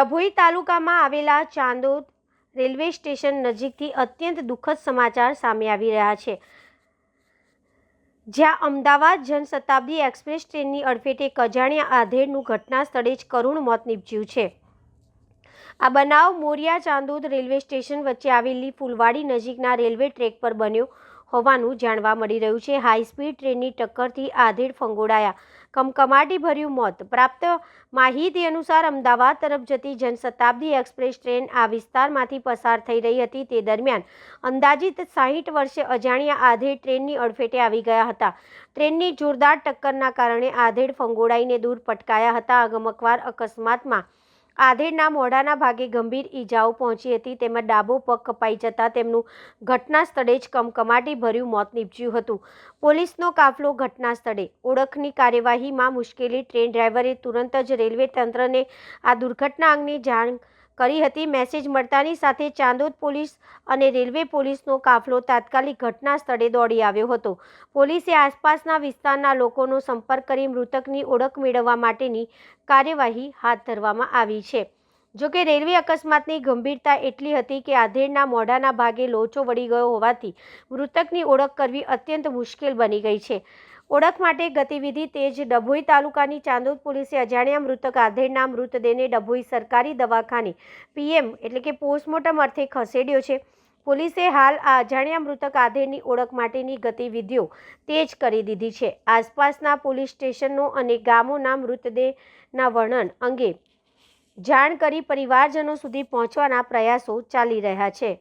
ડભોઈ તાલુકામાં આવેલા Chandod railway station નજીકથી અત્યંત દુઃખદ સમાચાર સામે આવી રહ્યા છે, જ્યાં અમદાવાદ જનશતાબ્દી એક્સપ્રેસ ટ્રેનની અડફેટે એક અજાણ્યા આધેડનું ઘટના સ્થળે જ કરુણ મોત નીપજ્યું છે। આ બનાવ મોરિયા ચાંદોદ રેલવે સ્ટેશન વચ્ચે આવેલી ફૂલવાડી નજીકના રેલવે ટ્રેક પર બન્યો હોવાનું જાણવા મળી રહ્યું છે। હાઈ સ્પીડ ટ્રેનની ટક્કરથી આધેડ ફંગોળાયા, કમકમાટીભર્યું મોત। પ્રાપ્ત માહિતી અનુસાર અમદાવાદ તરફ જતી જનશતાબ્દી એક્સપ્રેસ ટ્રેન આ વિસ્તારમાંથી પસાર થઈ રહી હતી। તે દરમિયાન અંદાજિત 60 વર્ષે અજાણ્યા આધેડ ટ્રેનની અડફેટે આવી ગયા હતા। ટ્રેનની જોરદાર ટક્કરના કારણે આધેડ ફંગોળાઈને દૂર પટકાયા હતા। આ ગમખ્વાર અકસ્માતમાં આધેડના મોઢાના ભાગે ગંભીર ઈજાઓ પહોંચી હતી, તેમજ ડાબો પગ કપાઈ જતા તેમનું ઘટના સ્થળે જ કમકમાટીભર્યું મોત નીપજ્યું હતું। પોલીસનો કાફલો ઘટના સ્થળે। ઓળખની કાર્યવાહીમાં મુશ્કેલી। ટ્રેન ડ્રાઈવરે તુરંત જ રેલવે તંત્રને આ દુર્ઘટના અંગે જાણ કરી હતી। મેસેજ મળતાની સાથે ચાંદોદ પોલીસ અને રેલવે પોલીસનો કાફલો તાત્કાલિક ઘટના સ્થળે દોડી આવ્યો હતો। પોલીસે આસપાસના વિસ્તારના લોકોનો સંપર્ક કરી મૃતકની ઓળખ મેળવવા માટેની કાર્યવાહી હાથ ધરવામાં આવી છે। જોકે રેલવે અકસ્માતની ગંભીરતા એટલી હતી કે આધેડના મોઢાના ભાગે લોચો વળી ગયો હોવાથી મૃતકની ઓળખ કરવી અત્યંત મુશ્કેલ બની ગઈ છે। ઓળખ માટે ગતિવિધિ તેજ। ડભોઈ તાલુકાની ચાંદોદ પોલીસે અજાણ્યા મૃતક આધેડના મૃતદેહને ડભોઈ સરકારી દવાખાને PM એટલે કે પોસ્ટમોર્ટમ અર્થે ખસેડ્યો છે। પોલીસે હાલ આ અજાણ્યા મૃતક આધેડની ઓળખ માટેની ગતિવિધિઓ તેજ કરી દીધી છે। આસપાસના પોલીસ સ્ટેશનો અને ગામોના મૃતદેહના વર્ણન અંગે જાણ કરી પરિવારજનો સુધી પહોંચવાના પ્રયાસો ચાલી રહ્યા છે।